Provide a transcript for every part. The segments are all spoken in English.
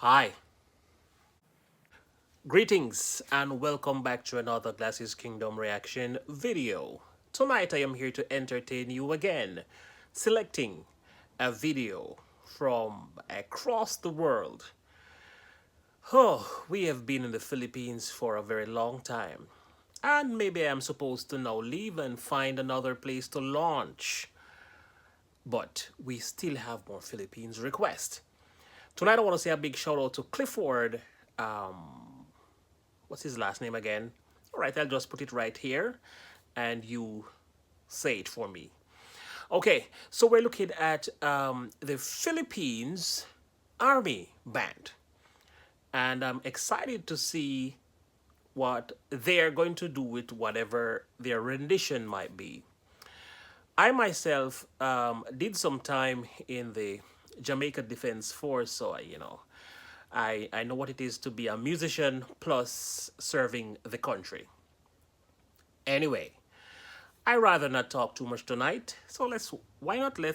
Hi, greetings and welcome back to another Glasses Kingdom reaction video. Tonight I am here to entertain you again, selecting a video from across the world. Oh, we have been in the Philippines for a very long time. And maybe I'm supposed to now leave and find another place to launch. But we still have more Philippines requests. Tonight I want to say a big shout out to Clifford. What's his last name again? All right, I'll just put it right here and you say it for me. Okay, so we're looking at the Philippines Army Band. And I'm excited to see what they're going to do with whatever their rendition might be. I myself did some time in the Jamaica Defense Force, so I know what it is to be a musician plus serving the country. Anyway, I rather not talk too much tonight, so let's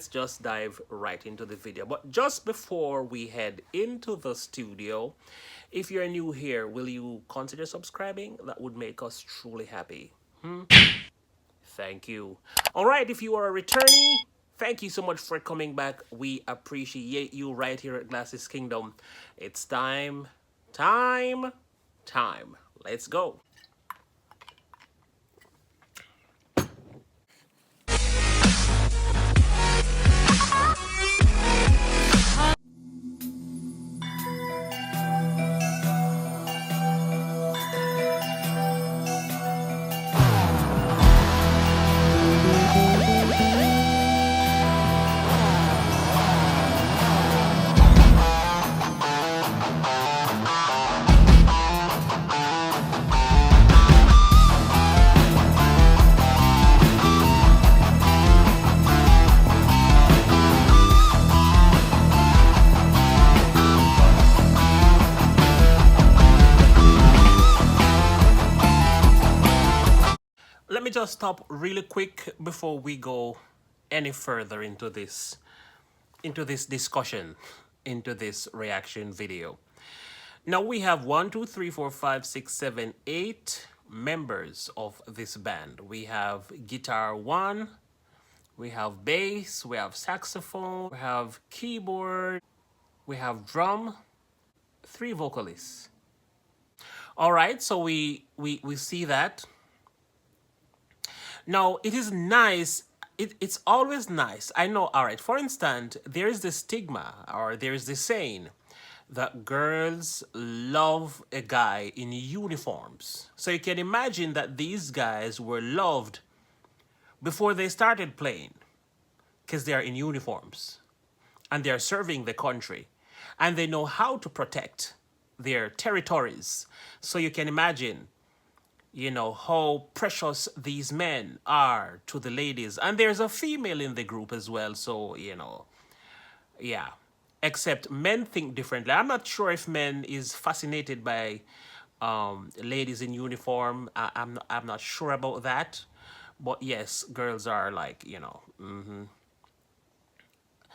just dive right into the video. But just before we head into the studio, if you're new here, will you consider subscribing? That would make us truly happy. Thank you. All right, if you are a returnee, thank you so much for coming back. We appreciate you right here at Glasses Kingdom. It's time, time, time. Let's go. Let me just stop really quick before we go any further into this discussion, into this reaction video. Now we have 8 members of this band. We have guitar 1, we have bass, we have saxophone, we have keyboard, we have drum, 3 vocalists. All right, so we see that. Now, it is nice. It's always nice. I know, all right, for instance, there is the stigma or there is the saying that girls love a guy in uniforms. So you can imagine that these guys were loved before they started playing because they are in uniforms and they are serving the country and they know how to protect their territories. So you can imagine how precious these men are to the ladies. And there's a female in the group as well. So, yeah. Except men think differently. I'm not sure if men is fascinated by ladies in uniform. I'm not sure about that. But yes, girls are like,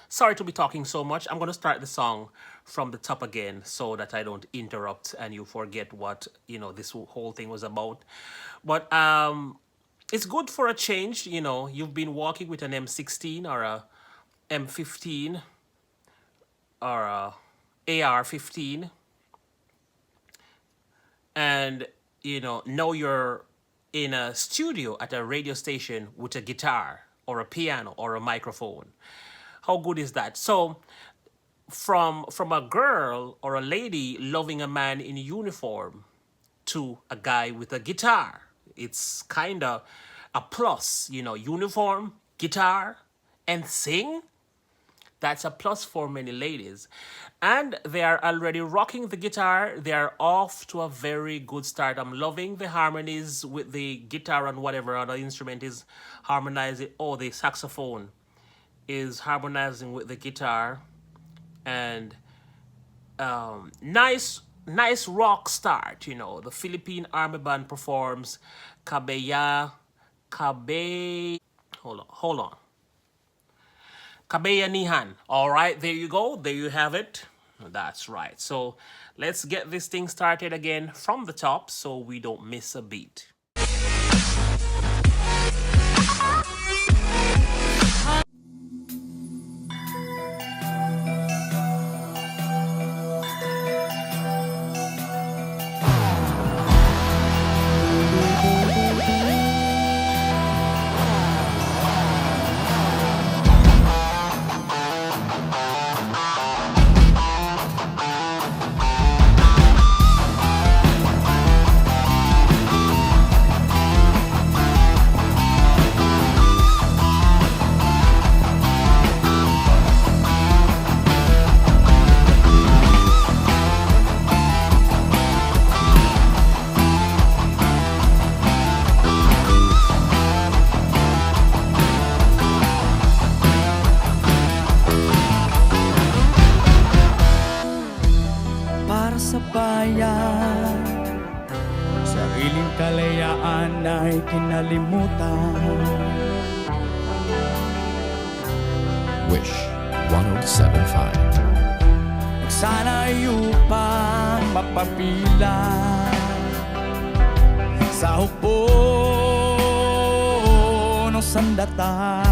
Sorry to be talking so much. I'm going to start the song from the top again so that I don't interrupt and you forget what, this whole thing was about. But it's good for a change. You've been walking with an M16 or a M15 or a AR-15. And, now you're in a studio at a radio station with a guitar or a piano or a microphone. How good is that? So from a girl or a lady loving a man in uniform to a guy with a guitar, it's kind of a plus, uniform, guitar, and sing. That's a plus for many ladies. And they are already rocking the guitar. They are off to a very good start. I'm loving the harmonies with the guitar and whatever other instrument is harmonizing. Oh, the saxophone is harmonizing with the guitar. And nice rock start. The Philippine Army Band performs Kabayanihan. All right, there you go. There you have it. That's right. So let's get this thing started again from the top so we don't miss a beat. Para sa bayan, sariling kalayaan ay kinalimutan. Wish 1075. Sana'y upang mapapilan sa hukbo ng sandata.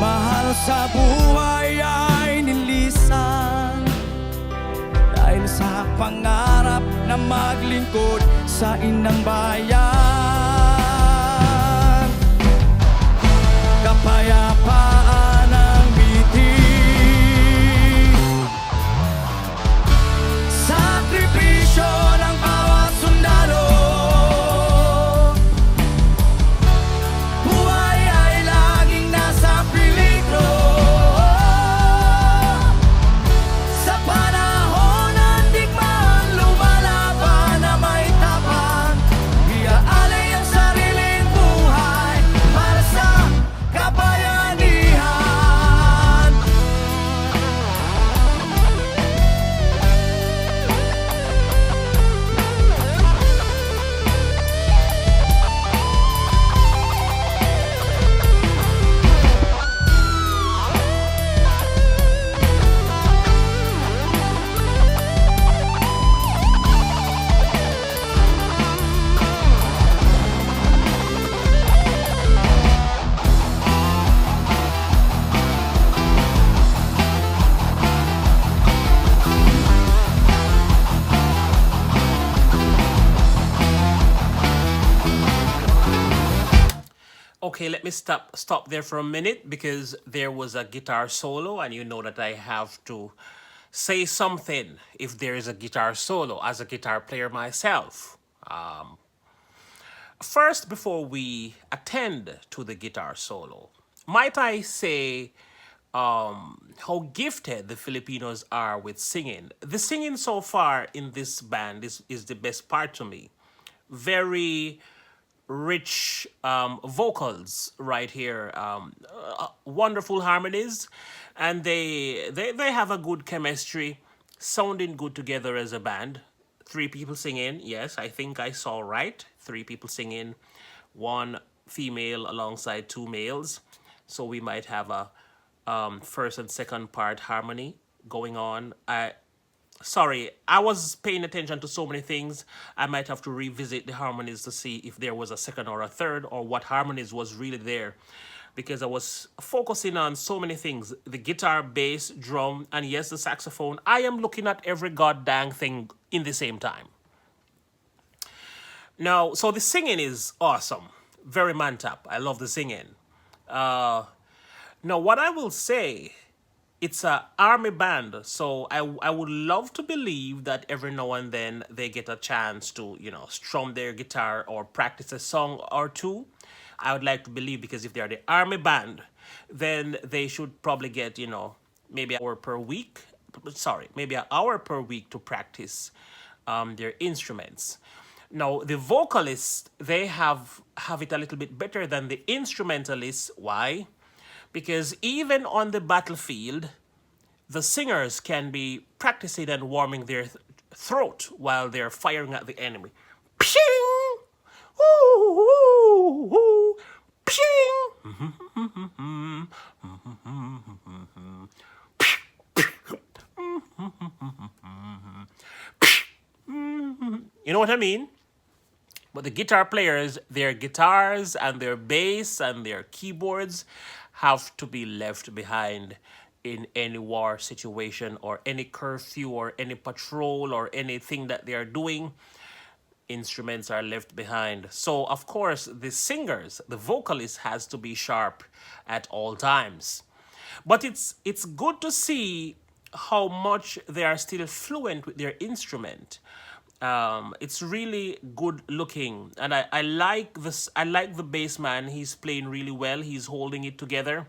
Mahal sa buhay ay nilisan dahil sa pangarap na maglingkod sa inang bayan. Kapayapaan ang bitin, sakripisyo ng bawat sundalo. Buhay ay laging nasa peligro sa panahon ng digmaan, lumalaban na may tapang, iaalay ang sariling buhay para sa kabayanihan. Okay, let me stop there for a minute because there was a guitar solo, and you know that I have to say something if there is a guitar solo as a guitar player myself. First, before we attend to the guitar solo, might I say how gifted the Filipinos are with singing. The singing so far in this band is the best part to me. Very rich vocals right here, wonderful harmonies, and they have a good chemistry, sounding good together as a band. Three people singing, yes, I think I saw right. Three people singing, one female alongside two males. So we might have a first and second part harmony going on. Sorry, I was paying attention to so many things. I might have to revisit the harmonies to see if there was a second or a third or what harmonies was really there, because I was focusing on so many things: the guitar, bass, drum, and yes, the saxophone. I am looking at every goddamn thing in the same time. Now, so the singing is awesome. Very mantap. I love the singing. Now, what I will say, it's a army band, so I would love to believe that every now and then they get a chance to, strum their guitar or practice a song or two. I would like to believe, because if they are the army band, then they should probably get, maybe an hour per week. Sorry, maybe an hour per week to practice their instruments. Now, the vocalists, they have it a little bit better than the instrumentalists. Why? Because even on the battlefield, the singers can be practicing and warming their throat while they're firing at the enemy. Pshing! Ooh, ooh, ooh. Pshing! You know what I mean? But the guitar players, their guitars and their bass and their keyboards have to be left behind in any war situation or any curfew or any patrol or anything that they are doing. Instruments are left behind. So, of course, the singers, the vocalist has to be sharp at all times. But it's good to see how much they are still fluent with their instrument. It's really good looking, and I like this. I like the bass man. He's playing really well. He's holding it together.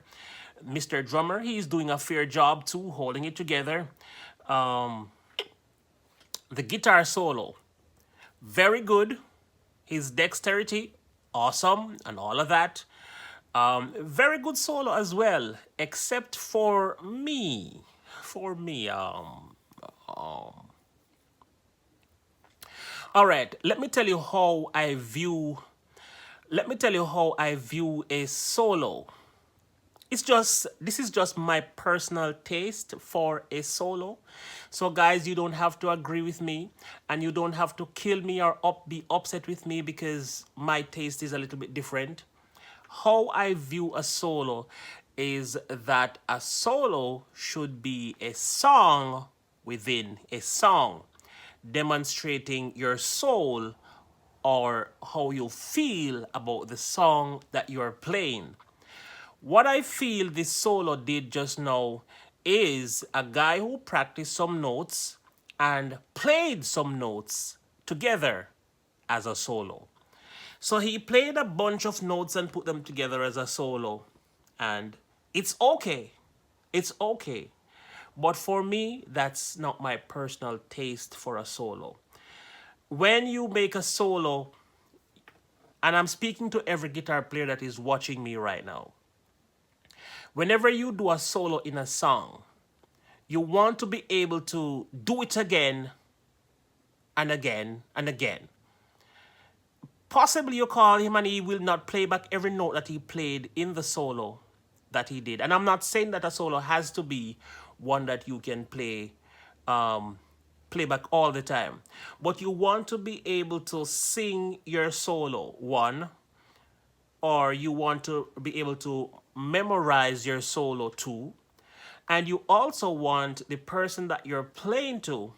Mr. Drummer, he's doing a fair job too, holding it together. The guitar solo, very good. His dexterity, awesome, and all of that. Very good solo as well, except for me. For me, all right, let me tell you how I view. Let me tell you how I view a solo. This is just my personal taste for a solo. So guys, you don't have to agree with me, and you don't have to kill me or be upset with me because my taste is a little bit different. How I view a solo is that a solo should be a song within a song, demonstrating your soul or how you feel about the song that you're playing. What I feel this solo did just now is a guy who practiced some notes and played some notes together as a solo. So he played a bunch of notes and put them together as a solo. And it's okay. It's okay. But for me, that's not my personal taste for a solo. When you make a solo, and I'm speaking to every guitar player that is watching me right now, whenever you do a solo in a song, you want to be able to do it again and again and again. Possibly you call him and he will not play back every note that he played in the solo that he did. And I'm not saying that a solo has to be one that you can play back all the time. But you want to be able to sing your solo, one, or you want to be able to memorize your solo, two, and you also want the person that you're playing to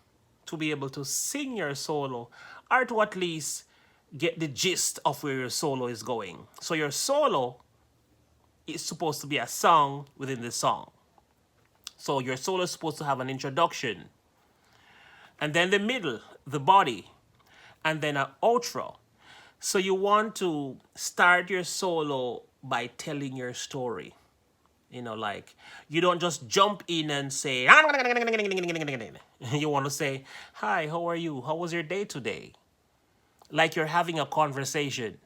be able to sing your solo, or to at least get the gist of where your solo is going. So your solo is supposed to be a song within the song. So your solo is supposed to have an introduction, and then the middle, the body, and then an outro. So you want to start your solo by telling your story. You know, like, you don't just jump in and say, you want to say, hi, how are you? How was your day today? Like you're having a conversation.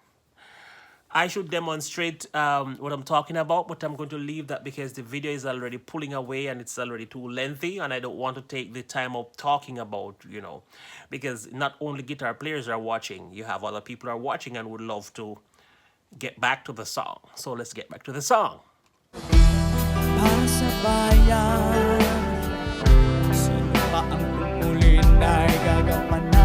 I should demonstrate what I'm talking about, but I'm going to leave that because the video is already pulling away and it's already too lengthy, and I don't want to take the time of talking about, because not only guitar players are watching, you have other people are watching and would love to get back to the song. So let's get back to the song. Para sa bayan, sino pa ang pumulin ay gagampanan?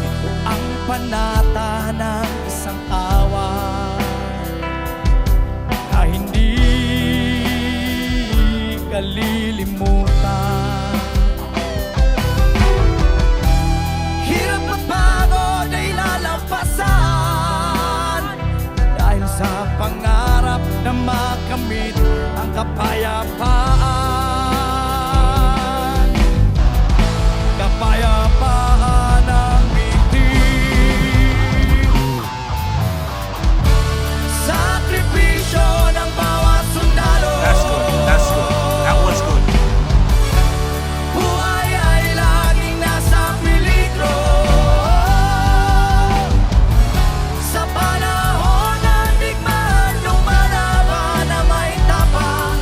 Ito ang panata ng isang away na hindi kalilimutan. Sa pangarap na makamit ang kapayapaan, kapayapaan ng bitin. Sakripisyo ng bawat sundalo. That's good. That's good. That was good. Buhay ay laging nasa peligro. Sa panahon ng digmaan, lumalaban na may tapang.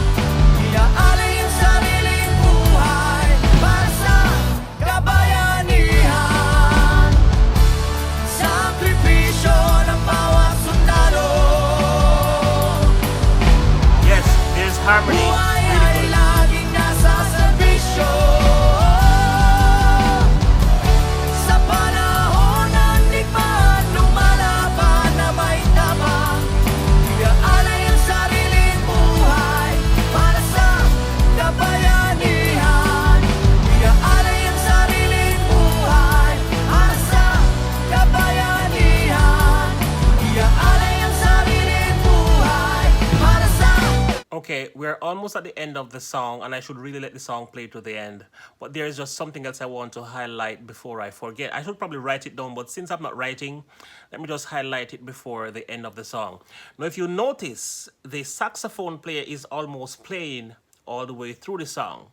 Okay, we're almost at the end of the song, and I should really let the song play to the end. But there is just something else I want to highlight before I forget. I should probably write it down, but since I'm not writing, let me just highlight it before the end of the song. Now, if you notice, the saxophone player is almost playing all the way through the song.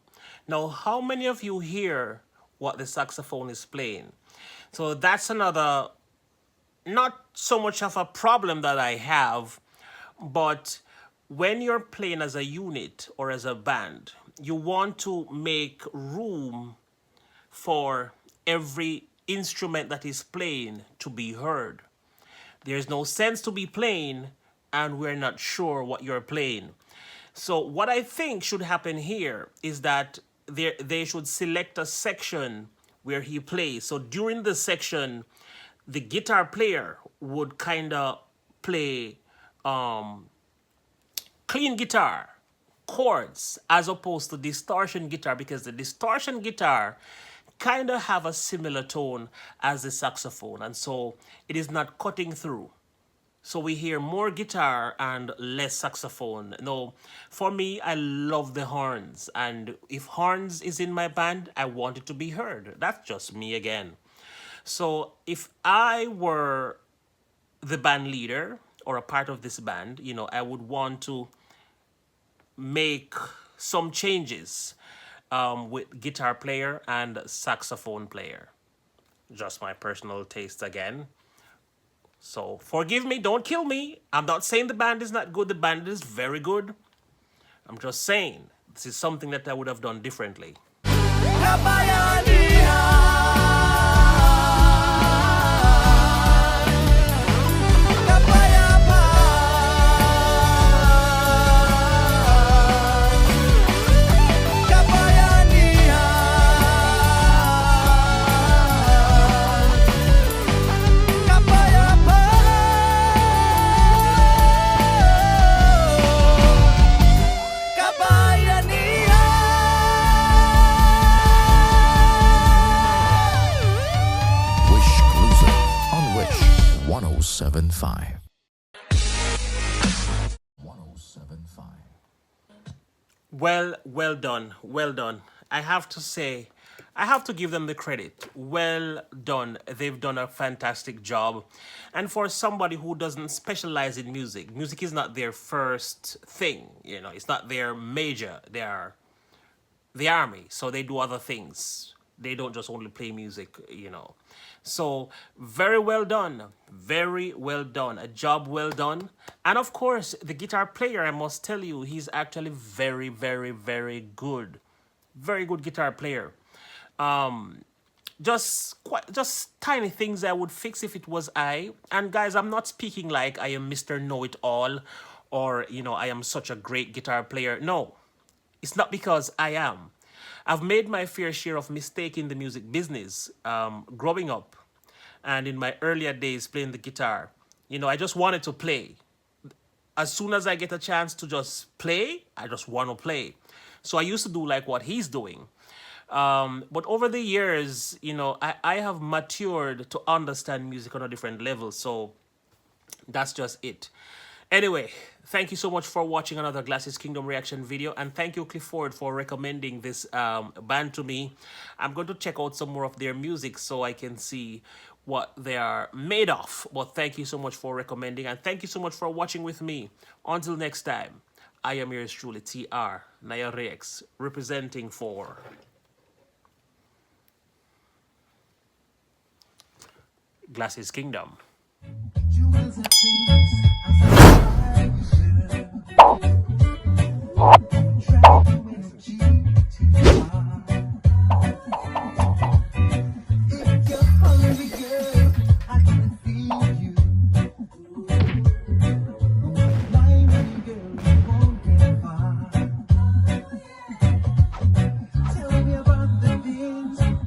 Now, how many of you hear what the saxophone is playing? So that's another, not so much of a problem that I have, but when you're playing as a unit or as a band, you want to make room for every instrument that is playing to be heard. There's no sense to be playing and we're not sure what you're playing. So what I think should happen here is that they should select a section where he plays. So during the section, the guitar player would kind of play clean guitar, chords, as opposed to distortion guitar, because the distortion guitar kind of have a similar tone as the saxophone, and so it is not cutting through. So we hear more guitar and less saxophone. No, for me, I love the horns, and if horns is in my band, I want it to be heard. That's just me again. So if I were the band leader or a part of this band, I would want to make some changes with guitar player and saxophone player. Just my personal taste again. So forgive me, don't kill me. I'm not saying the band is not good. The band is very good. I'm just saying this is something that I would have done differently. Wish Cruiser on Wish 1075. 1075. Well done. Well done. I have to say, I have to give them the credit. Well done. They've done a fantastic job. And for somebody who doesn't specialize in music, music is not their first thing, it's not their major. They are the army, so they do other things. They don't just only play music. So very well done. Very well done. A job well done. And of course, the guitar player, I must tell you, he's actually very, very, very good. Very good guitar player. Just tiny things I would fix if it was I. And guys, I'm not speaking like I am Mr. Know-It-All or, I am such a great guitar player. No, it's not because I am. I've made my fair share of mistakes in the music business growing up and in my earlier days playing the guitar. I just wanted to play. As soon as I get a chance to just play, I just want to play. So I used to do like what he's doing. But over the years, I have matured to understand music on a different level. So that's just it. Anyway, thank you so much for watching another Glasses Kingdom reaction video. And thank you, Clifford, for recommending this band to me. I'm going to check out some more of their music so I can see what they are made of. But thank you so much for recommending. And thank you so much for watching with me. Until next time, I am yours truly, TR Nyerere X, representing for Glasses Kingdom. Jewels and things